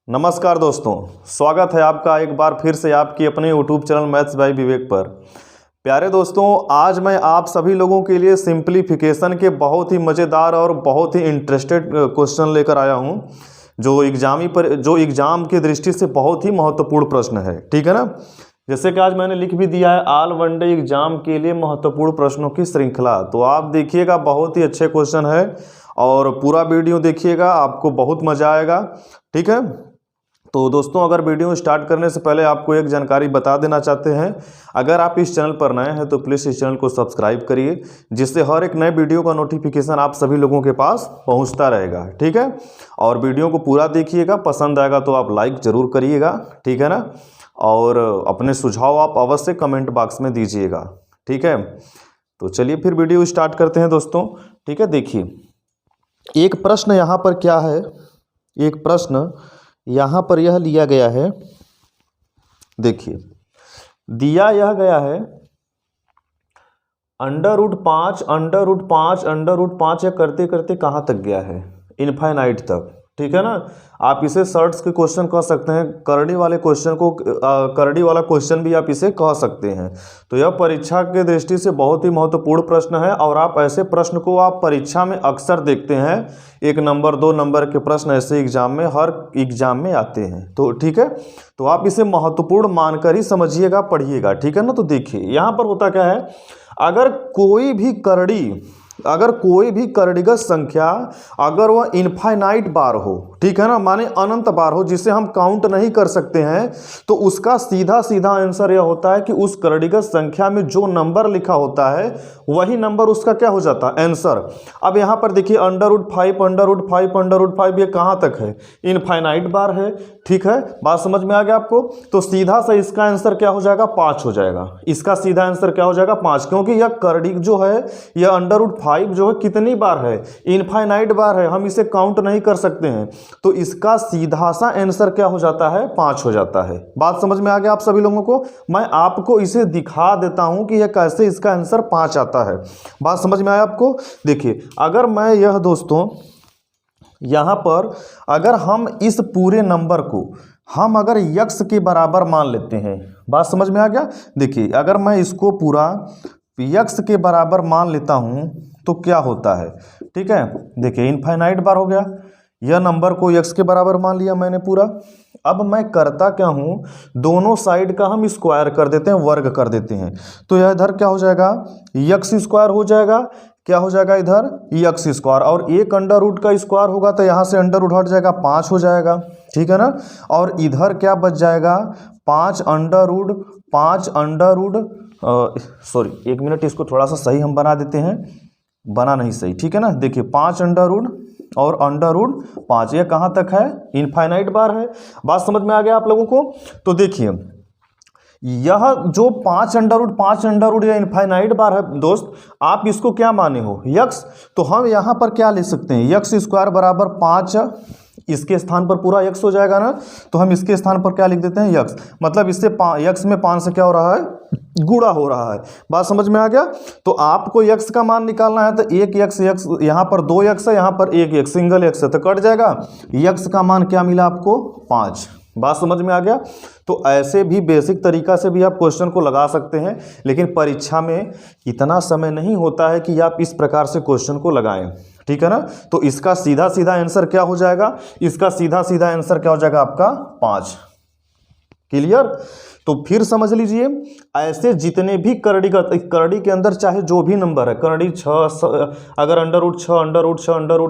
नमस्कार दोस्तों, स्वागत है आपका एक बार फिर से आपकी अपने यूट्यूब चैनल मैथ्स बाय विवेक पर। प्यारे दोस्तों, आज मैं आप सभी लोगों के लिए सिंप्लीफिकेशन के बहुत ही मज़ेदार और बहुत ही इंटरेस्टेड क्वेश्चन लेकर आया हूं, जो एग्ज़ाम की दृष्टि से बहुत ही महत्वपूर्ण प्रश्न है। ठीक है ना। जैसे कि आज मैंने लिख भी दिया है, ऑल वन डे एग्जाम के लिए महत्वपूर्ण प्रश्नों की श्रृंखला। तो आप देखिएगा, बहुत ही अच्छे क्वेश्चन है और पूरा वीडियो देखिएगा, आपको बहुत मज़ा आएगा। ठीक है। तो दोस्तों, अगर वीडियो स्टार्ट करने से पहले आपको एक जानकारी बता देना चाहते हैं। अगर आप इस चैनल पर नए हैं तो प्लीज़ इस चैनल को सब्सक्राइब करिए, जिससे हर एक नए वीडियो का नोटिफिकेशन आप सभी लोगों के पास पहुंचता रहेगा। ठीक है। और वीडियो को पूरा देखिएगा, पसंद आएगा तो आप लाइक ज़रूर करिएगा। ठीक है ना। और अपने सुझाव आप अवश्य कमेंट बॉक्स में दीजिएगा। ठीक है। तो चलिए फिर वीडियो स्टार्ट करते हैं दोस्तों। ठीक है। देखिए, एक प्रश्न यहाँ पर क्या है, एक प्रश्न यहाँ पर यह लिया गया है। देखिए, दिया यह गया है √5 √5 या करते करते कहाँ तक गया है, इनफाइनाइट तक। ठीक है ना। आप इसे शॉर्ट्स के क्वेश्चन कह सकते हैं, करड़ी वाले क्वेश्चन को करड़ी वाला क्वेश्चन भी आप इसे कह सकते हैं। तो यह परीक्षा के दृष्टि से बहुत ही महत्वपूर्ण प्रश्न है और आप ऐसे प्रश्न को आप परीक्षा में अक्सर देखते हैं। 1 नंबर 2 नंबर के प्रश्न ऐसे एग्जाम में हर एग्जाम में आते हैं। तो ठीक है, तो आप इसे महत्वपूर्ण मानकर ही समझिएगा, पढ़िएगा। ठीक है ना। तो देखिए, यहाँ पर होता क्या है, अगर कोई भी करड़ीगत संख्या अगर वह इनफाइनाइट बार हो, ठीक है ना, माने अनंत बार हो, जिसे हम काउंट नहीं कर सकते हैं, तो उसका सीधा सीधा आंसर यह होता है कि उस करड़ीगत संख्या में जो नंबर लिखा होता है वही नंबर उसका क्या हो जाता है, आंसर। अब यहाँ पर देखिए, √5 ये कहाँ तक है, इनफाइनाइट बार है। ठीक है, बात समझ में आ गया आपको। तो सीधा सा इसका आंसर क्या हो जाएगा, 5 हो जाएगा। इसका सीधा आंसर क्या हो जाएगा, 5, क्योंकि यह करड़ी जो है, यह √5 जो है कितनी बार है, इनफाइनाइट बार है, हम इसे काउंट नहीं कर सकते हैं। तो इसका सीधा सा आंसर क्या हो जाता है, 5 हो जाता है। बात समझ में आ गया आप सभी लोगों को। मैं आपको इसे दिखा देता हूं कि यह कैसे इसका आंसर 5 आता है। बात समझ में आया आपको। देखिए, अगर मैं यह दोस्तों यहां पर अगर हम इस पूरे नंबर को हम अगर यक्स के बराबर मान लेते हैं, बात समझ में आ गया। देखिए, अगर मैं इसको पूरा यक्स के बराबर मान लेता हूं तो क्या होता है। ठीक है। देखिए, इनफाइनाइट बार हो गया, यह नंबर को यक्स के बराबर मान लिया मैंने पूरा। अब मैं करता क्या हूं, दोनों साइड का हम स्क्वायर कर देते हैं, वर्ग कर देते हैं। तो यह इधर क्या हो जाएगा, यक्स स्क्वायर हो जाएगा। क्या हो जाएगा इधर, यक्स स्क्वायर, और एक अंडर रूट का स्क्वायर होगा तो यहाँ से अंडर रूट हट जाएगा, 5 हो जाएगा। ठीक है ना। और इधर क्या बच जाएगा, 5 अंडर रूट सॉरी, 1 मिनट, इसको थोड़ा सा सही हम बना देते हैं, बना नहीं सही। ठीक है ना। देखिए, 5 अंडर रूट और अंडर रूट 5, ये कहाँ तक है, इनफाइनाइट बार है। बात समझ में आ गया आप लोगों को। तो देखिए, यह जो 5 अंडर रूट या इनफाइनाइट बार है दोस्त, आप इसको क्या माने हो, यक्स। तो हम यहाँ पर क्या ले सकते हैं, यक्स स्क्वायर बराबर 5, इसके स्थान पर पूरा यक्स हो जाएगा ना। तो हम इसके स्थान पर क्या लिख देते हैं, यक्स। मतलब इससे यक्स में 5 से क्या हो रहा है, गुणा हो रहा है। बात समझ में आ गया। तो आपको यक्स का मान निकालना है तो एक यक्स यहाँ पर 2 यक्स है, यहाँ पर 1 यक्स, सिंगल यक्स है तो कट जाएगा। यक्स का मान क्या मिला आपको, 5। बात समझ में आ गया। तो ऐसे भी बेसिक तरीका से भी आप क्वेश्चन को लगा सकते हैं, लेकिन परीक्षा में इतना समय नहीं होता है कि आप इस प्रकार से क्वेश्चन को लगाएं। ठीक है ना। तो इसका सीधा सीधा आंसर क्या हो जाएगा, इसका सीधा सीधा आंसर क्या हो जाएगा आपका, 5। क्लियर। तो फिर समझ लीजिए, ऐसे जितने भी करड़ी के अंदर चाहे जो भी नंबर है, करड़ी 6, अगर अंडर रूट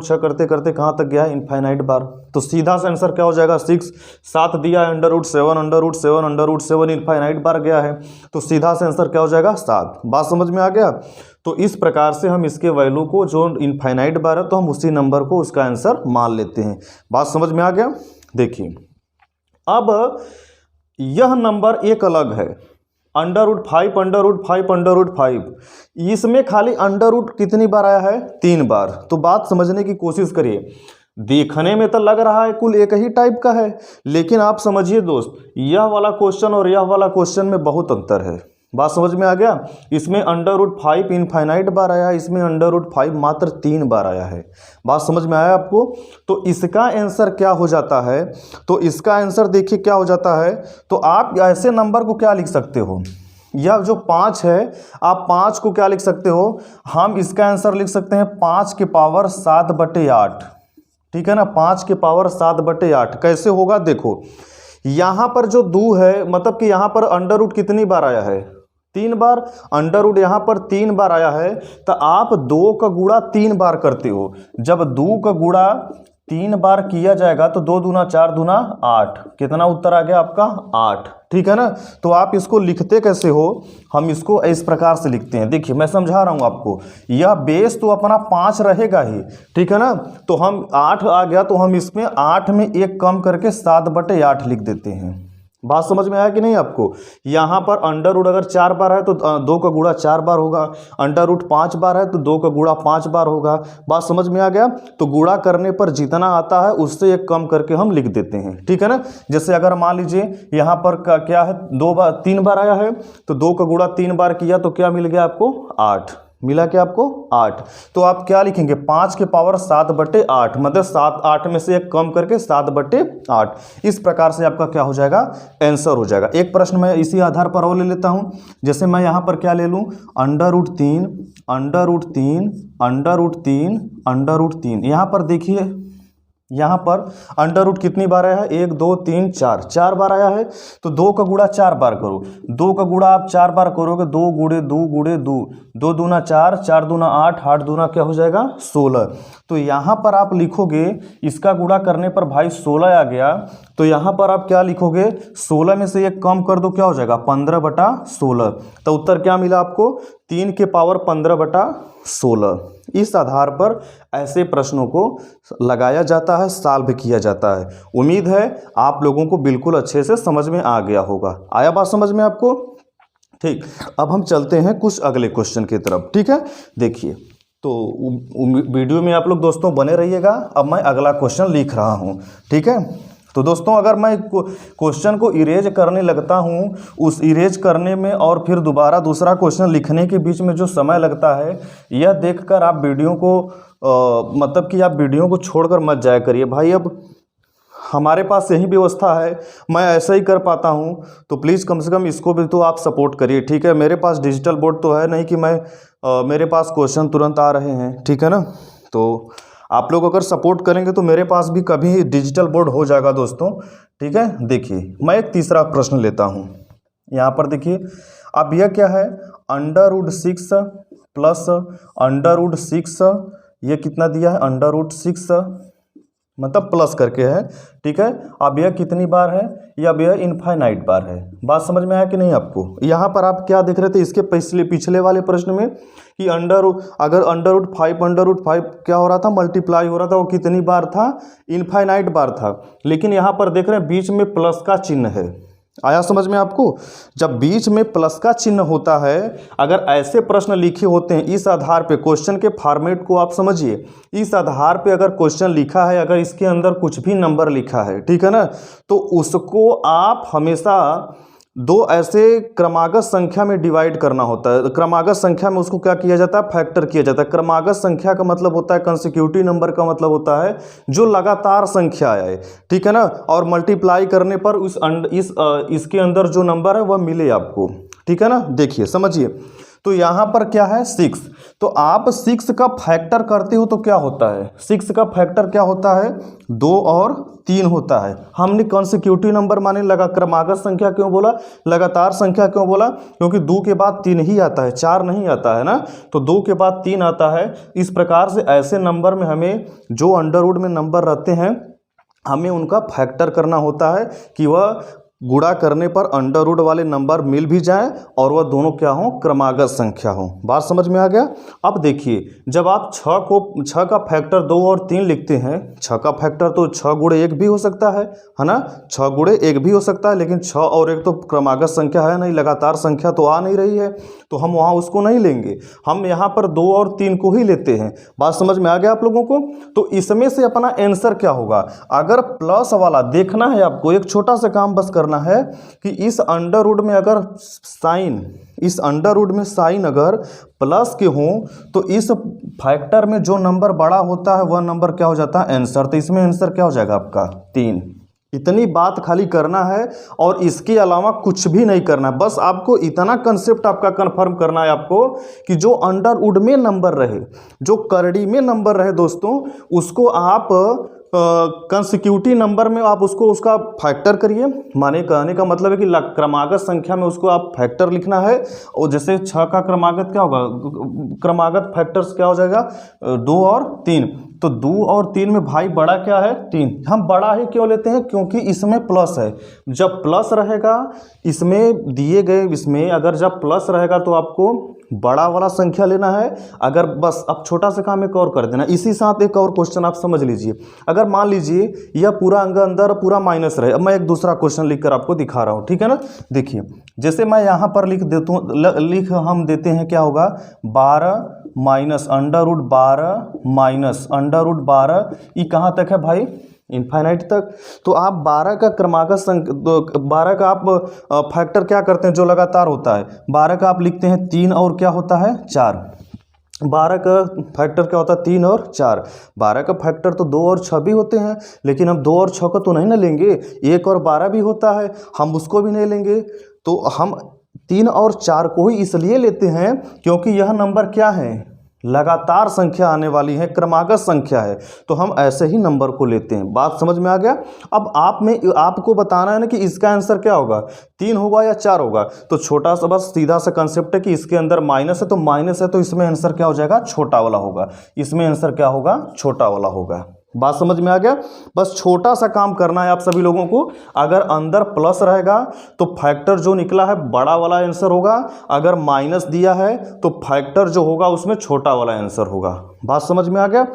6 करते करते कहाँ तक गया है, इनफाइनाइट बार। तो सीधा सा आंसर क्या हो जाएगा, 6। 7 दिया है, अंडर रूट 7 इनफाइनाइट बार गया है, तो सीधा सा आंसर क्या हो जाएगा, 7। बात समझ में आ गया। तो इस प्रकार से हम इसके वैल्यू को, जो इनफाइनाइट बार है, तो हम उसी नंबर को उसका आंसर मान लेते हैं। बात समझ में आ गया। देखिए, अब यह नंबर एक अलग है, √5 इसमें खाली अंडर रूट कितनी बार आया है, 3 बार। तो बात समझने की कोशिश करिए। देखने में तो लग रहा है कुल एक ही टाइप का है, लेकिन आप समझिए दोस्त, यह वाला क्वेश्चन और यह वाला क्वेश्चन में बहुत अंतर है। बात समझ में आ गया। इसमें √5 इनफाइनाइट बार आया है, इसमें √5 मात्र 3 बार आया है। बात समझ में आया आपको। तो इसका आंसर क्या हो जाता है, तो इसका आंसर देखिए क्या हो जाता है। तो आप ऐसे नंबर को क्या लिख सकते हो, यह जो 5 है, आप 5 को क्या लिख सकते हो, हम इसका आंसर लिख सकते हैं 5 के पावर 7/8। ठीक है ना, 5 के पावर 7/8 कैसे होगा देखो, यहाँ पर जो 2 है, मतलब कि यहाँ पर अंडर रूट कितनी बार आया है, 3 बार। अंडर रूट यहाँ पर 3 बार आया है, तो आप 2 का गुणा 3 बार करते हो। जब 2 का गुणा 3 बार किया जाएगा तो 2 दूना 4 दूना 8, कितना उत्तर आ गया आपका 8। ठीक है ना। तो आप इसको लिखते कैसे हो, हम इसको इस प्रकार से लिखते हैं। देखिए मैं समझा रहा हूँ आपको, यह बेस तो अपना 5 रहेगा ही। ठीक है ना। तो हम 8 आ गया तो हम इसमें 8 में 1 कम करके 7/8 लिख देते हैं। बात समझ में आया कि नहीं आपको। यहाँ पर अंडर रूट अगर 4 बार है तो 2 का गुणा 4 बार होगा, अंडर रूट 5 बार है तो 2 का गुणा 5 बार होगा। बात समझ में आ गया। तो गुणा करने पर जितना आता है उससे 1 कम करके हम लिख देते हैं। ठीक है ना। जैसे अगर मान लीजिए यहाँ पर क्या है, 3 बार आया है, तो 2 का गुणा 3 बार किया तो क्या मिल गया आपको 8, मिला क्या आपको 8। तो आप क्या लिखेंगे 5 के पावर 7/8, मतलब 8 में से 1 कम करके 7/8। इस प्रकार से आपका क्या हो जाएगा, आंसर हो जाएगा। एक प्रश्न मैं इसी आधार पर और ले लेता हूं। जैसे मैं यहां पर क्या ले लूं, √3 √3 √3 यहां पर देखिए, यहाँ पर अंडर रूट कितनी बार आया है, 1 2 3 4 बार आया है। तो 2 का गुणा 4 बार करो, 2 का गुणा आप 4 बार करोगे, 2 गुणे 2 गुणे 2, 2 दूना 4, 4 दूना 8, 8 दूना क्या हो जाएगा 16। तो यहाँ पर आप लिखोगे, इसका गुणा करने पर भाई 16 आ गया, तो यहाँ पर आप क्या लिखोगे, 16 में से 1 कम कर दो, क्या हो जाएगा 15/16। तो उत्तर क्या मिला आपको, 3 के पावर 15/16। इस आधार पर ऐसे प्रश्नों को लगाया जाता है, सॉल्व किया जाता है। उम्मीद है आप लोगों को बिल्कुल अच्छे से समझ में आ गया होगा। आया बात समझ में आपको। ठीक, अब हम चलते हैं कुछ अगले क्वेश्चन की तरफ। ठीक है, देखिए तो वीडियो में आप लोग दोस्तों बने रहिएगा। अब मैं अगला क्वेश्चन लिख रहा हूँ। ठीक है, तो दोस्तों अगर मैं क्वेश्चन को इरेज करने लगता हूँ, उस इरेज करने में और फिर दोबारा दूसरा क्वेश्चन लिखने के बीच में जो समय लगता है, यह देखकर आप वीडियो को मतलब कि आप वीडियो को छोड़कर मत जाया करिए भाई। अब हमारे पास यही व्यवस्था है, मैं ऐसा ही कर पाता हूँ, तो प्लीज़ कम से कम इसको भी तो आप सपोर्ट करिए। ठीक है, मेरे पास डिजिटल बोर्ड तो है नहीं कि मैं मेरे पास क्वेश्चन तुरंत आ रहे हैं। ठीक है ना। तो आप लोग अगर सपोर्ट करेंगे तो मेरे पास भी कभी डिजिटल बोर्ड हो जाएगा दोस्तों। ठीक है, देखिए मैं एक तीसरा प्रश्न लेता हूँ। यहाँ पर देखिए, अब यह क्या है, √6 प्लस √6, ये कितना दिया है, √6 मतलब प्लस करके है। ठीक है, अब यह कितनी बार है, या अब यह इनफाइनाइट बार है। बात समझ में आया कि नहीं आपको। यहाँ पर आप क्या देख रहे थे, इसके पिछले वाले प्रश्न में कि अगर √5 क्या हो रहा था, मल्टीप्लाई हो रहा था, वो कितनी बार था, इनफाइनाइट बार था। लेकिन यहाँ पर देख रहे हैं बीच में प्लस का चिन्ह है। आया समझ में आपको। जब बीच में प्लस का चिन्ह होता है, अगर ऐसे प्रश्न लिखे होते हैं, इस आधार पे क्वेश्चन के फॉर्मेट को आप समझिए, इस आधार पे अगर क्वेश्चन लिखा है, अगर इसके अंदर कुछ भी नंबर लिखा है, ठीक है ना, तो उसको आप हमेशा 2 ऐसे क्रमागत संख्या में डिवाइड करना होता है। क्रमागत संख्या में उसको क्या किया जाता है, फैक्टर किया जाता है। क्रमागत संख्या का मतलब होता है, कंसेक्यूटिव नंबर का मतलब होता है जो लगातार संख्या है। ठीक है ना। और मल्टीप्लाई करने पर इसके अंदर जो नंबर है वह मिले आपको। ठीक है ना। देखिए समझिए, तो यहाँ पर क्या है 6, तो आप 6 का फैक्टर करते हो तो क्या होता है, 6 का फैक्टर क्या होता है, 2 और 3 होता है। हमने कॉन्सिक्यूटिव नंबर माने लगा, क्रमागत संख्या क्यों बोला, लगातार संख्या क्यों बोला, क्योंकि 2 के बाद 3 ही आता है, 4 नहीं आता है ना, तो 2 के बाद 3 आता है। इस प्रकार से ऐसे नंबर में हमें जो अंडर रूट में नंबर रहते हैं, हमें उनका फैक्टर करना होता है कि वह गुणा करने पर अंडर रूट वाले नंबर मिल भी जाए और वह दोनों क्या हो, क्रमागत संख्या हो। बात समझ में आ गया। अब देखिए, जब आप 6 का फैक्टर 2 और 3 लिखते हैं, 6 का फैक्टर तो 6 गुणे 1 भी हो सकता है ना, 6 गुणे 1 भी हो सकता है, लेकिन 6 और 1 तो क्रमागत संख्या है नहीं, लगातार संख्या तो आ नहीं रही है, तो हम वहाँ उसको नहीं लेंगे, हम यहाँ पर 2 और 3 को ही लेते हैं। बात समझ में आ गया आप लोगों को। तो इसमें से अपना आंसर क्या होगा, अगर प्लस वाला देखना है आपको, एक छोटा सा काम बस करना करना है कि इस अंडर रूट में अगर साइन, इस अंडर रूट में साइन अगर प्लस के हों तो इस फैक्टर में जो नंबर बड़ा होता है वह नंबर क्या हो जाता है, आंसर। तो इसमें आंसर क्या हो जाएगा आपका 3। इतनी बात खाली करना है और इसके अलावा कुछ भी नहीं करना है। बस आपको इतना कंसेप्ट आपका कंफर्म करना है आपको कि जो अंडरवुड में नंबर रहे, जो करड़ी में नंबर रहे दोस्तों, उसको आप कंसेक्यूटिव नंबर में आप उसको उसका फैक्टर करिए। माने कहने का मतलब है कि क्रमागत संख्या में उसको आप फैक्टर लिखना है। और जैसे 6 का क्रमागत क्या होगा, क्रमागत फैक्टर्स क्या हो जाएगा, 2 और 3। तो 2 और 3 में भाई बड़ा क्या है, 3। हम बड़ा ही क्यों लेते हैं, क्योंकि इसमें प्लस है। जब प्लस रहेगा इसमें दिए गए, इसमें अगर जब प्लस रहेगा तो आपको बड़ा वाला संख्या लेना है। अगर बस अब छोटा सा काम एक और कर देना। इसी साथ एक और क्वेश्चन आप समझ लीजिए। अगर मान लीजिए यह पूरा अंदर पूरा माइनस रहे। अब मैं एक दूसरा क्वेश्चन लिखकर आपको दिखा रहा हूँ, ठीक है ना। देखिए जैसे मैं यहाँ पर लिख देता हूँ, हम देते हैं क्या होगा, 12 minus under root 12 minus under root 12। ये कहाँ तक है भाई, इनफाइनाइट तक। तो आप 12 का क्रमागत 12 का आप फैक्टर क्या करते हैं, जो लगातार होता है। 12 का आप लिखते हैं 3 और क्या होता है 4। 12 का फैक्टर क्या होता है, 3 और 4। 12 का फैक्टर तो 2 और 6 भी होते हैं, लेकिन हम 2 और 6 को तो नहीं ना लेंगे। 1 और 12 भी होता है, हम उसको भी नहीं लेंगे। तो हम 3 और 4 को ही इसलिए लेते हैं क्योंकि यह नंबर क्या है, लगातार संख्या आने वाली है, क्रमागत संख्या है। तो हम ऐसे ही नंबर को लेते हैं। बात समझ में आ गया। अब आपको बताना है ना कि इसका आंसर क्या होगा, 3 होगा या 4 होगा। तो छोटा सा बस सीधा सा कंसेप्ट है कि इसके अंदर माइनस है, तो माइनस है तो इसमें आंसर क्या हो जाएगा, छोटा वाला होगा। इसमें आंसर क्या होगा, छोटा वाला होगा। बात समझ में आ गया। बस छोटा सा काम करना है आप सभी लोगों को। अगर अंदर प्लस रहेगा तो फैक्टर जो निकला है बड़ा वाला आंसर होगा। अगर माइनस दिया है तो फैक्टर जो होगा उसमें छोटा वाला आंसर होगा। बात समझ में आ गया।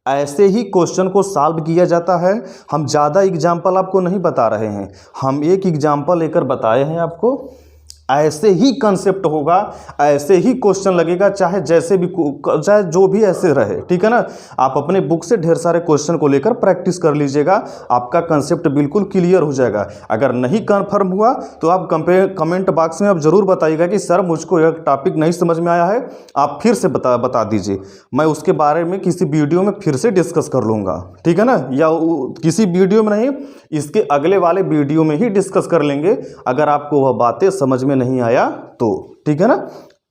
ऐसे ही क्वेश्चन को सॉल्व किया जाता है। हम ज़्यादा एग्जाम्पल आपको नहीं बता रहे हैं, हम एक एग्जाम्पल लेकर बताए हैं आपको। ऐसे ही कंसेप्ट होगा, ऐसे ही क्वेश्चन लगेगा, चाहे जैसे भी, चाहे जो भी ऐसे रहे, ठीक है ना। आप अपने बुक से ढेर सारे क्वेश्चन को लेकर प्रैक्टिस कर लीजिएगा, आपका कंसेप्ट बिल्कुल क्लियर हो जाएगा। अगर नहीं कंफर्म हुआ तो आप कमेंट बॉक्स में आप जरूर बताइएगा कि सर मुझको यह टॉपिक नहीं समझ में आया है, आप फिर से बता दीजिए। मैं उसके बारे में किसी वीडियो में फिर से डिस्कस कर लूँगा, ठीक है ना। या किसी वीडियो में नहीं, इसके अगले वाले वीडियो में ही डिस्कस कर लेंगे, अगर आपको वह बातें समझ में नहीं आया तो, ठीक है ना।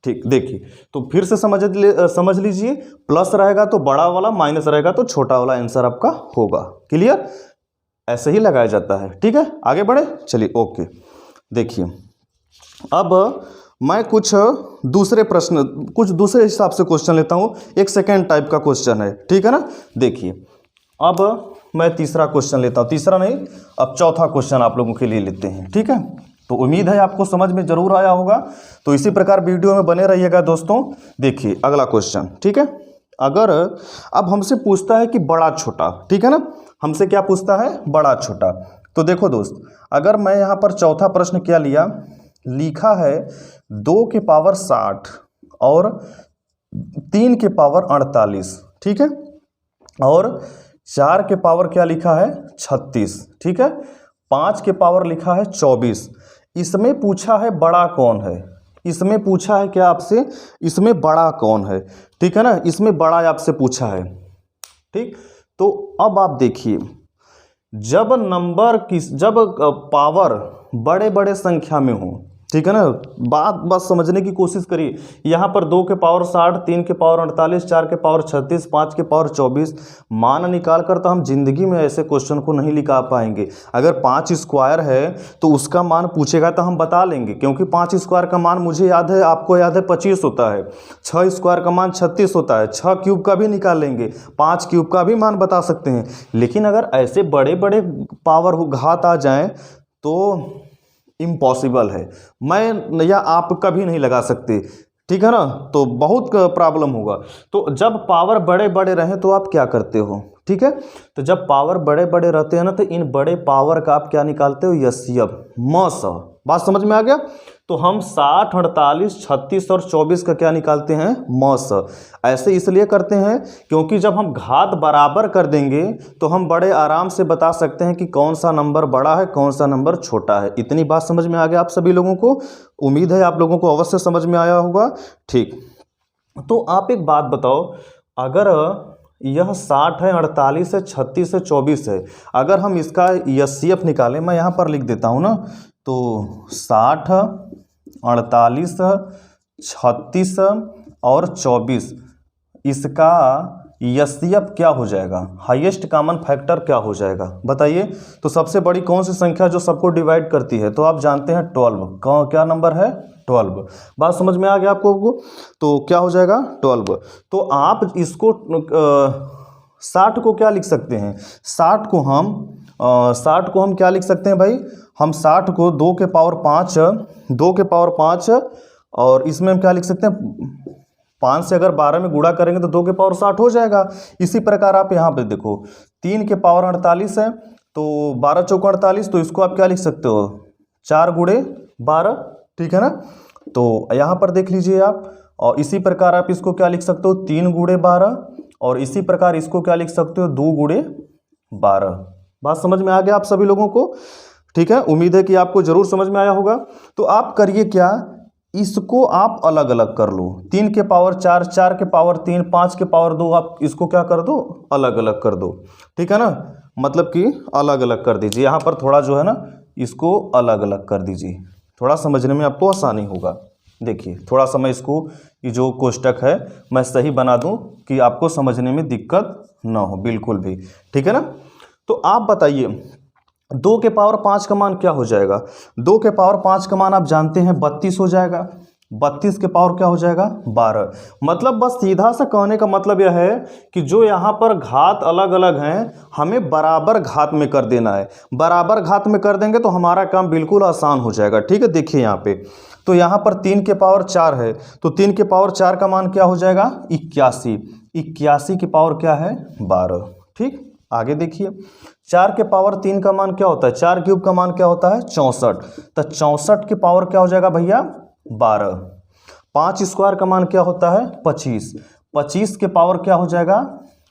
ठीक, देखिए तो फिर से समझ लीजिए। प्लस रहेगा तो बड़ा वाला, माइनस रहेगा तो छोटा वाला आंसर आपका होगा। क्लियर, ऐसे ही लगाया जाता है, ठीक है। आगे बढ़े, चलिए ओके। देखिए अब मैं कुछ दूसरे हिसाब से क्वेश्चन लेता हूं। एक सेकेंड टाइप का क्वेश्चन है, ठीक है ना। देखिए अब मैं तीसरा क्वेश्चन लेता हूं, तीसरा नहीं अब चौथा क्वेश्चन आप लोगों के लिए लेते हैं, ठीक है। तो उम्मीद है आपको समझ में जरूर आया होगा। तो इसी प्रकार वीडियो में बने रहिएगा दोस्तों। देखिए अगला क्वेश्चन, ठीक है। अगर अब हमसे पूछता है कि बड़ा छोटा, ठीक है ना, हमसे क्या पूछता है, बड़ा छोटा। तो देखो दोस्त, अगर मैं यहाँ पर चौथा प्रश्न क्या लिखा है 2 के पावर 60 और 3 के पावर 48, ठीक है, और 4 के पावर क्या लिखा है 36, ठीक है, 5 के पावर लिखा है 24। इसमें पूछा है बड़ा कौन है, इसमें पूछा है क्या आपसे, इसमें बड़ा कौन है, ठीक है ना। इसमें बड़ा आपसे पूछा है, ठीक। तो अब आप देखिए, जब पावर बड़े बड़े संख्या में हो, ठीक है ना, बात बस समझने की कोशिश करिए। यहाँ पर 2 के पावर 60, 3 के पावर 48, 4 के पावर 36, 5 के पावर 24 मान निकाल कर तो हम जिंदगी में ऐसे क्वेश्चन को नहीं लिखा पाएंगे। अगर 5 स्क्वायर है तो उसका मान पूछेगा तो हम बता लेंगे, क्योंकि 5 स्क्वायर का मान मुझे याद है, आपको याद है 25 होता है। 6 स्क्वायर का मान 36 होता है। 6 क्यूब का भी निकाल लेंगे, 5 क्यूब का भी मान बता सकते हैं। लेकिन अगर ऐसे बड़े बड़े पावर घात आ जाएं तो इम्पॉसिबल है, मैं या आप कभी नहीं लगा सकते, ठीक है ना। तो बहुत प्रॉब्लम होगा। तो जब पावर बड़े बड़े रहें तो आप क्या करते हो, ठीक है। तो जब पावर बड़े बड़े रहते हैं ना, तो इन बड़े पावर का आप क्या निकालते हो, यस्यब, मस। बात समझ में आ गया। तो हम 60, 48, 36 और 24 का क्या निकालते हैं, मौस। ऐसे इसलिए करते हैं क्योंकि जब हम घात बराबर कर देंगे तो हम बड़े आराम से बता सकते हैं कि कौन सा नंबर बड़ा है, कौन सा नंबर छोटा है। इतनी बात समझ में आ गया आप सभी लोगों को? उम्मीद है आप लोगों को अवश्य समझ में आया होगा। ठीक, तो आप एक बात बताओ, अगर यह 60 है, 48 है, 36 है, 24 है, अगर हम इसका एचसीएफ निकालें, मैं यहाँ पर लिख देता हूँ ना, तो 60, 48, 36 और 24, इसका एचसीएफ क्या हो जाएगा, हाईएस्ट कॉमन फैक्टर क्या हो जाएगा बताइए। तो सबसे बड़ी कौन सी संख्या जो सबको डिवाइड करती है, तो आप जानते हैं 12। क्या नंबर है, 12। बात समझ में आ गया आपको? तो क्या हो जाएगा, 12। तो आप इसको 60 को क्या लिख सकते हैं, 60 को हम क्या लिख सकते हैं भाई, हम 60 को 2 के पावर 5 और इसमें हम क्या लिख सकते हैं, 5 से अगर 12 में गुणा करेंगे तो 2 के पावर 60 हो जाएगा। इसी प्रकार आप यहाँ पे देखो 3 के पावर 48 है, तो 12 चौका 48, तो इसको आप क्या लिख सकते हो, 4 गुणे 12, ठीक है ना। तो यहाँ पर देख लीजिए आप, और इसी प्रकार आप इसको क्या लिख सकते हो, 3 गुणे 12, और इसी प्रकार इसको क्या लिख सकते हो, 2 गुणे 12। बात समझ में आ गया आप सभी लोगों को? ठीक है, उम्मीद है कि आपको जरूर समझ में आया होगा। तो आप करिए क्या, इसको आप अलग अलग कर लो, 3 के पावर 4, 4 के पावर 3, 5 के पावर 2, आप इसको क्या कर दो, अलग अलग कर दो, ठीक है ना। मतलब कि अलग अलग कर दीजिए, यहाँ पर थोड़ा जो है ना, इसको अलग अलग कर दीजिए, थोड़ा समझने में आपको आसानी होगा। देखिए थोड़ा सा मैं इसको, ये जो कोष्टक है मैं सही बना दूं कि आपको समझने में दिक्कत ना हो बिल्कुल भी, ठीक है ना। तो आप बताइए 2 के पावर 5 का मान क्या हो जाएगा, 2 के पावर 5 का मान आप जानते हैं 32 हो जाएगा। 32 के पावर क्या हो जाएगा, 12। मतलब बस सीधा सा कहने का मतलब यह है कि जो यहाँ पर घात अलग अलग हैं, हमें बराबर घात में कर देना है। बराबर घात में कर देंगे तो हमारा काम बिल्कुल आसान हो जाएगा, ठीक है। देखिए यहाँ पे, तो यहाँ पर 3 के पावर 4 है, तो 3 के पावर 4 का मान क्या हो जाएगा, 81। 81 की पावर क्या है, 12। ठीक, आगे देखिए 4 के पावर 3 का मान क्या होता है, 4 क्यूब का मान क्या होता है, 64। तो 64 की पावर क्या हो जाएगा भैया, 12। 5 स्क्वायर का मान क्या होता है, 25। 25 के पावर क्या हो जाएगा,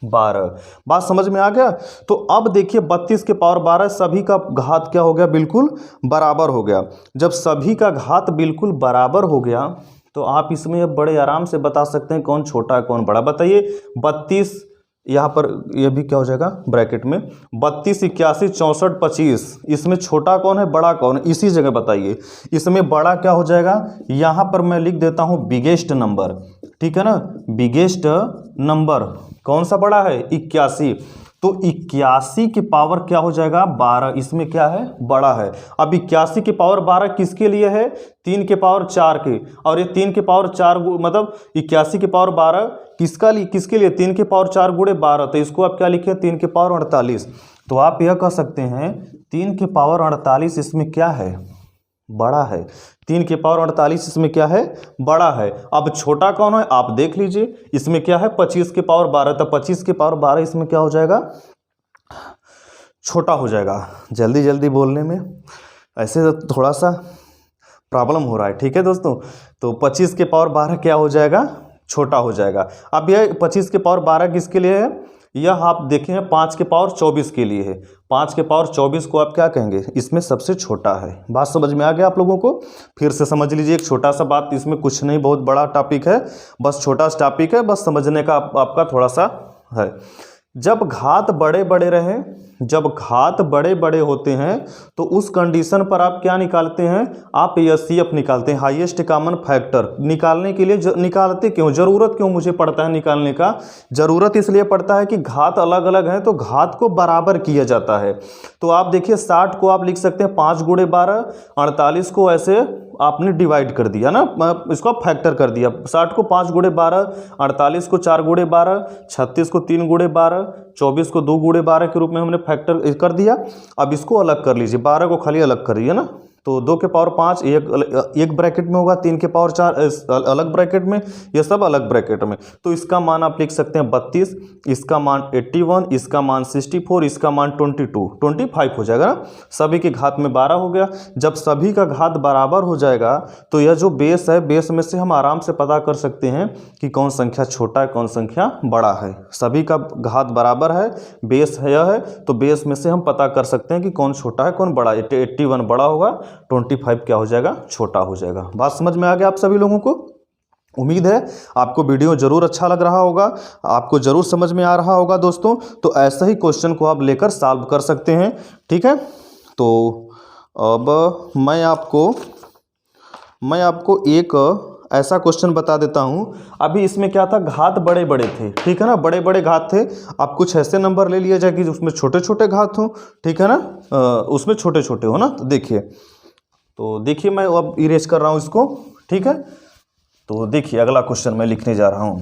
12। बात समझ में आ गया? तो अब देखिए 32 के पावर 12, सभी का घात क्या हो गया, बिल्कुल बराबर हो गया। जब सभी का घात बिल्कुल बराबर हो गया तो आप इसमें अब बड़े आराम से बता सकते हैं कौन छोटा है कौन बड़ा। बताइए 32, यहाँ पर यह भी क्या हो जाएगा ब्रैकेट में, 32, 81, 64, 25, इसमें छोटा कौन है बड़ा कौन है, इसी जगह बताइए। इसमें बड़ा क्या हो जाएगा, यहाँ पर मैं लिख देता हूँ बिगेस्ट नंबर, ठीक है ना। बिगेस्ट नंबर कौन सा बड़ा है, 81। तो 81 की पावर क्या हो जाएगा, 12, इसमें क्या है, बड़ा है। अब 81 की पावर 12 किसके लिए है, 3 के पावर 4 के, और ये 3 के पावर 4 मतलब 81 की पावर 12 किसके लिए, 3 के पावर 4 गुणे 12, तो इसको आप क्या लिखे, 3 के पावर 48। तो आप यह कह सकते हैं 3 के पावर 48 इसमें क्या है, बड़ा है। 3 के पावर 48 इसमें क्या है, बड़ा है। अब छोटा कौन है आप देख लीजिए, इसमें क्या है 25 के पावर 12, तो 25 के पावर 12 इसमें क्या हो जाएगा, छोटा हो जाएगा। जल्दी जल्दी बोलने में ऐसे थोड़ा सा प्रॉब्लम हो रहा है, ठीक है दोस्तों। तो 25 के पावर 12 क्या हो जाएगा, छोटा हो जाएगा। अब यह 25 के पावर 12 किसके लिए है, यह आप देखें 5 के पावर 24 के लिए है। 5 के पावर 24 को आप क्या कहेंगे, इसमें सबसे छोटा है। बात समझ में आ गया आप लोगों को? फिर से समझ लीजिए, एक छोटा सा बात, इसमें कुछ नहीं, बहुत बड़ा टॉपिक है, बस छोटा सा टॉपिक है, बस समझने का आपका थोड़ा सा है। जब घात बड़े बड़े रहें, जब घात बड़े बड़े होते हैं तो उस कंडीशन पर आप क्या निकालते हैं, आप एचसीएफ निकालते हैं, हाईएस्ट कॉमन फैक्टर। निकालने के लिए निकालते क्यों, ज़रूरत क्यों मुझे पड़ता है निकालने का, ज़रूरत इसलिए पड़ता है कि घात अलग अलग हैं तो घात को बराबर किया जाता है। तो आप देखिए 60 को आप लिख सकते हैं 5 गुणे 12, 48 को ऐसे आपने डिवाइड कर दिया ना, इसको आप फैक्टर कर दिया। 60 को 5 गुणे 12, 48 को 4 गुणे 12, 36 को 3 गुणे 12, 24 को 2 गुणे 12 के रूप में हमने फैक्टर कर दिया। अब इसको अलग कर लीजिए, 12 को खाली अलग करिए ना, तो 2 के पावर 5 एक ब्रैकेट में होगा, 3 के पावर 4 अलग ब्रैकेट में, ये सब अलग ब्रैकेट में। तो इसका मान आप लिख सकते हैं 32, इसका मान 81, इसका मान 64, इसका मान 25 हो जाएगा ना। सभी की घात में 12 हो गया। जब सभी का घात बराबर हो जाएगा तो यह जो बेस है, बेस में से हम आराम से पता कर सकते हैं कि कौन संख्या छोटा है कौन संख्या बड़ा है। सभी का घात बराबर है, बेस है यह है, तो बेस में से हम पता कर सकते हैं कि कौन छोटा है कौन बड़ा है। 81 बड़ा होगा, 25 क्या हो जाएगा, छोटा हो जाएगा। बात समझ में आ गया आप सभी लोगों को? उम्मीद है आपको वीडियो जरूर अच्छा लग रहा होगा, आपको जरूर समझ में आ रहा होगा दोस्तों। तो ऐसा ही क्वेश्चन को आप लेकर सॉल्व कर सकते हैं, ठीक है। तो अब मैं आपको एक ऐसा क्वेश्चन बता देता हूं। अभी इसमें क्या था, घात बड़े बड़े थे, ठीक है ना, बड़े बड़े घात थे। आप कुछ ऐसे नंबर ले लिया जाए कि उसमें छोटे छोटे घात हो, ठीक है ना, उसमें छोटे छोटे हो ना। तो देखिए मैं अब इरेज कर रहा हूं इसको, ठीक है। तो देखिए अगला क्वेश्चन मैं लिखने जा रहा हूं।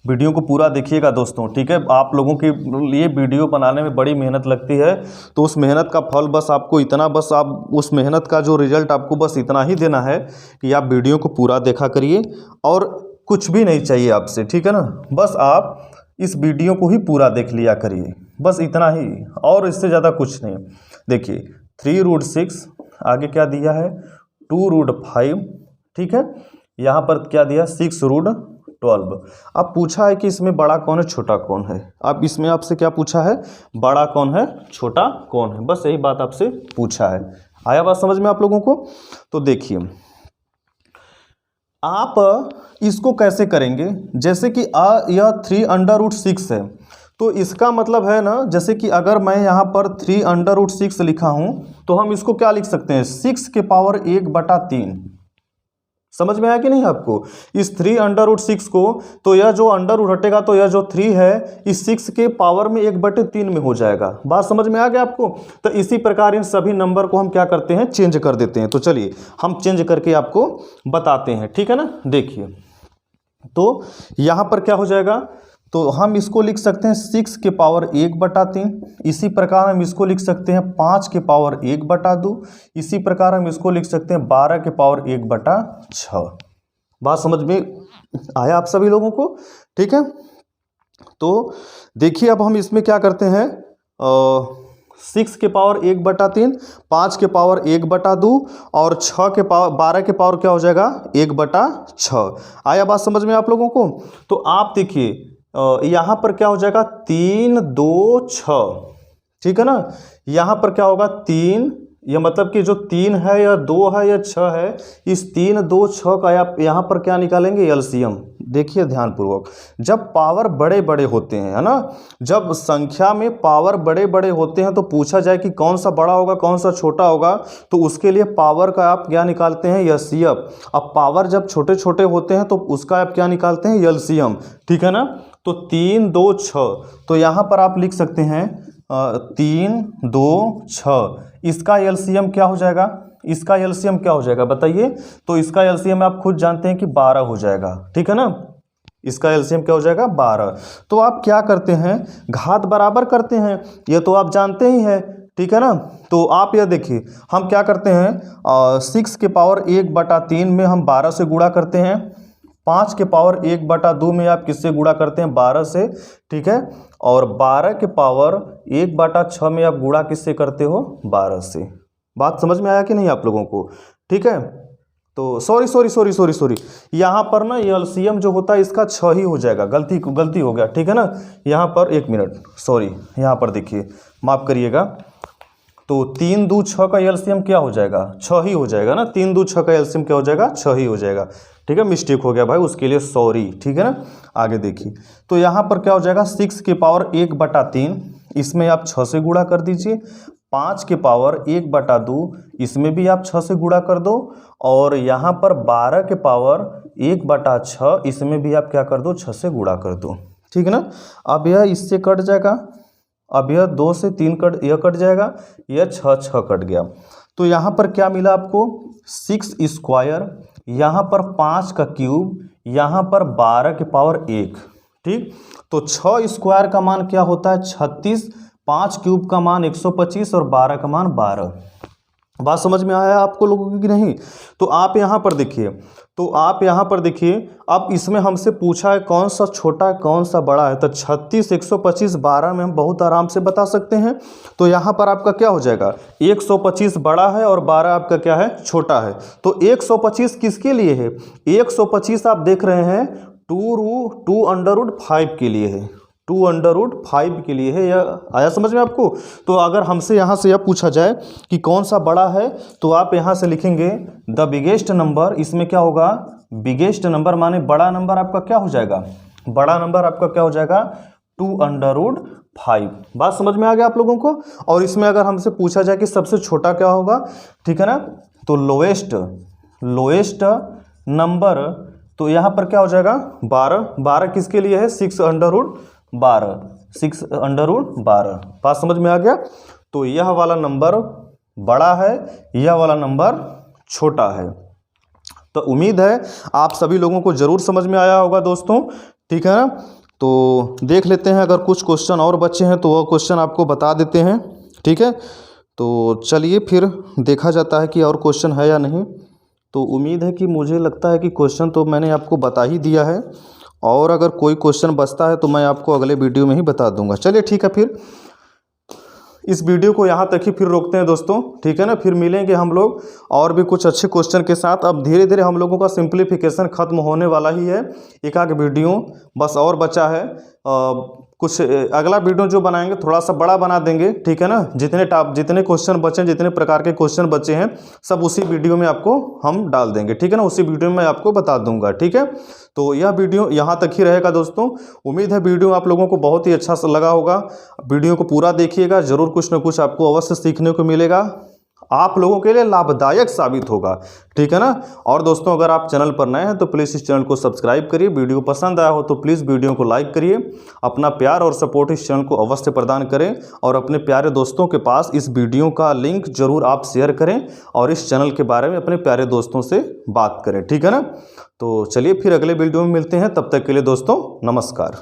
वीडियो को पूरा देखिएगा दोस्तों, ठीक है। आप लोगों के लिए वीडियो बनाने में बड़ी मेहनत लगती है, तो उस मेहनत का फल बस आपको इतना, बस आप उस मेहनत का जो रिजल्ट आपको बस इतना ही देना है कि आप वीडियो को पूरा देखा करिए और कुछ भी नहीं चाहिए आपसे, ठीक है ना। बस आप इस वीडियो को ही पूरा देख लिया करिए, बस इतना ही, और इससे ज़्यादा कुछ नहीं। देखिए 3√6, आगे क्या दिया है 2√5, ठीक है। यहाँ पर क्या दिया 6√12। अब पूछा है कि इसमें बड़ा कौन है छोटा कौन है। अब इसमें आपसे क्या पूछा है, बड़ा कौन है छोटा कौन है, बस यही बात आपसे पूछा है। आया बात समझ में आप लोगों को? तो देखिए आप इसको कैसे करेंगे, जैसे कि यह 3√6 है, तो इसका मतलब है ना, जैसे कि अगर मैं यहाँ पर 3√6 लिखा हूँ तो हम इसको क्या लिख सकते हैं 6 के पावर 1/3। समझ में आया कि नहीं आपको? इस 3√6 को, तो यह जो अंडर रूट हटेगा तो यह जो 3 है इस 6 के पावर में 1/3 में हो जाएगा। बात समझ में आ गया आपको? तो इसी प्रकार इन सभी नंबर को हम क्या करते हैं, चेंज कर देते हैं। तो चलिए हम चेंज करके आपको बताते हैं, ठीक है ना। देखिए तो यहाँ पर क्या हो जाएगा, तो हम इसको लिख सकते हैं 6 के पावर 1/3। इसी प्रकार हम इसको लिख सकते हैं 5 के पावर 1/2। इसी प्रकार हम इसको लिख सकते हैं 12 के पावर 1/6। बात समझ में आया आप सभी लोगों को? ठीक है। तो देखिए अब हम इसमें क्या करते हैं, 6 के पावर 1/3, 5 के पावर 1/2 और 6 के पावर 12 के पावर क्या हो जाएगा 1/6। आया बात समझ में आप लोगों को? तो आप देखिए यहाँ पर क्या हो जाएगा 3, 2, 6, ठीक है ना। यहाँ पर क्या होगा 3, यह मतलब कि जो 3 है या 2 है या 6 है, इस 3, 2, 6 का आप यहाँ पर क्या निकालेंगे एलसीएम। देखिए ध्यानपूर्वक, जब पावर बड़े बड़े होते हैं, है ना, जब संख्या में पावर बड़े बड़े होते हैं तो पूछा जाए कि कौन सा बड़ा होगा कौन सा छोटा होगा, तो उसके लिए पावर का आप क्या निकालते हैं एलसीएम। अब पावर जब छोटे छोटे होते हैं तो उसका आप क्या निकालते हैं एलसीएम, ठीक है ना। तो 3, 2, 6, तो यहाँ पर आप लिख सकते हैं 3, 2, 6, इसका एलसीएम क्या हो जाएगा, इसका एलसीएम क्या हो जाएगा बताइए। तो इसका एलसीएम आप खुद जानते हैं कि 12 हो जाएगा, ठीक है ना। इसका एलसीएम क्या हो जाएगा 12। तो आप क्या करते हैं, घात बराबर करते हैं, ये तो आप जानते ही हैं, ठीक है ना। तो आप यह देखिए हम क्या करते हैं 6 के पावर 1/3 में हम 12 से गुणा करते हैं, 5 के पावर 1/2 में आप किससे गुणा करते हैं 12 से, ठीक है। और 12 के पावर 1/6 में आप गुणा किससे करते हो 12 से। बात समझ में आया कि नहीं आप लोगों को? ठीक है। तो सॉरी यहाँ पर ना ये एलसीएम जो होता है इसका 6 ही हो जाएगा, गलती हो गया, ठीक है ना। यहाँ पर 1 मिनट सॉरी, यहाँ पर देखिए माफ़ करिएगा। तो 3, 2, 6 का एलसीएम क्या हो जाएगा 6 ही हो जाएगा ना। 3, 2, 6 का एलसीएम क्या हो जाएगा 6 ही हो जाएगा, ठीक है। मिस्टेक हो गया भाई, उसके लिए सॉरी, ठीक है ना। आगे देखिए तो यहाँ पर क्या हो जाएगा 6 के पावर 1/3, इसमें आप 6 से गुणा कर दीजिए। 5 के पावर 1/2, इसमें भी आप 6 से गुणा कर दो। और यहाँ पर 12 के पावर 1/6, इसमें भी आप क्या कर दो 6 से गुणा कर दो, ठीक है ना। अब यह इससे कट जाएगा, अब यह 2 से 3 यह कट जाएगा, यह 6 कट गया। तो यहाँ पर क्या मिला आपको 6 स्क्वायर, यहाँ पर 5 का क्यूब, यहाँ पर 12 के पावर 1, ठीक। तो 6 स्क्वायर का मान क्या होता है 36, 5 क्यूब का मान 125 और 12 का मान 12। बात समझ में आया आपको लोगों की कि नहीं? तो आप यहाँ पर देखिए, अब इसमें हमसे पूछा है कौन सा छोटा है कौन सा बड़ा है, तो 36, 125, 12 में हम बहुत आराम से बता सकते हैं। तो यहाँ पर आपका क्या हो जाएगा, 125 बड़ा है और 12 आपका क्या है, छोटा है। तो 125 किसके लिए है, 125 आप देख रहे हैं 2√5 के लिए है, 2√5 के लिए है। यह आया समझ में आपको? तो अगर हमसे यहाँ से यह पूछा जाए कि कौन सा बड़ा है, तो आप यहाँ से लिखेंगे द बिगेस्ट नंबर। इसमें क्या होगा, बिगेस्ट नंबर माने बड़ा नंबर आपका क्या हो जाएगा, बड़ा नंबर आपका क्या हो जाएगा 2√5। बात समझ में आ गया आप लोगों को? और इसमें अगर हमसे पूछा जाए कि सबसे छोटा क्या होगा, ठीक है ना, तो लोएस्ट नंबर, तो यहाँ पर क्या हो जाएगा 12। 12 किसके लिए है, 6√12, 6√12। बात समझ में आ गया? तो यह वाला नंबर बड़ा है, यह वाला नंबर छोटा है। तो उम्मीद है आप सभी लोगों को ज़रूर समझ में आया होगा दोस्तों, ठीक है ना। तो देख लेते हैं, अगर कुछ क्वेश्चन और बचे हैं तो वह क्वेश्चन आपको बता देते हैं, ठीक है। तो चलिए फिर देखा जाता है कि और क्वेश्चन है या नहीं। तो उम्मीद है कि मुझे लगता है कि क्वेश्चन तो मैंने आपको बता ही दिया है, और अगर कोई क्वेश्चन बचता है तो मैं आपको अगले वीडियो में ही बता दूंगा। चलिए ठीक है, फिर इस वीडियो को यहाँ तक ही फिर रोकते हैं दोस्तों, ठीक है ना। फिर मिलेंगे हम लोग और भी कुछ अच्छे क्वेश्चन के साथ। अब धीरे धीरे हम लोगों का सिंप्लीफिकेशन खत्म होने वाला ही है, एक आध वीडियो बस और बचा है। कुछ अगला वीडियो जो बनाएंगे थोड़ा सा बड़ा बना देंगे, ठीक है ना। जितने क्वेश्चन बचे, जितने प्रकार के क्वेश्चन बचे हैं सब उसी वीडियो में आपको हम डाल देंगे, ठीक है ना। उसी वीडियो में आपको बता दूंगा, ठीक है। तो यह वीडियो यहाँ तक ही रहेगा दोस्तों। उम्मीद है वीडियो आप लोगों को बहुत ही अच्छा लगा होगा। वीडियो को पूरा देखिएगा, ज़रूर कुछ ना कुछ आपको अवश्य सीखने को मिलेगा, आप लोगों के लिए लाभदायक साबित होगा, ठीक है ना। और दोस्तों अगर आप चैनल पर नए हैं तो प्लीज़ इस चैनल को सब्सक्राइब करिए, वीडियो पसंद आया हो तो प्लीज़ वीडियो को लाइक करिए, अपना प्यार और सपोर्ट इस चैनल को अवश्य प्रदान करें, और अपने प्यारे दोस्तों के पास इस वीडियो का लिंक जरूर आप शेयर करें, और इस चैनल के बारे में अपने प्यारे दोस्तों से बात करें, ठीक है ना। तो चलिए फिर अगले वीडियो में मिलते हैं, तब तक के लिए दोस्तों नमस्कार।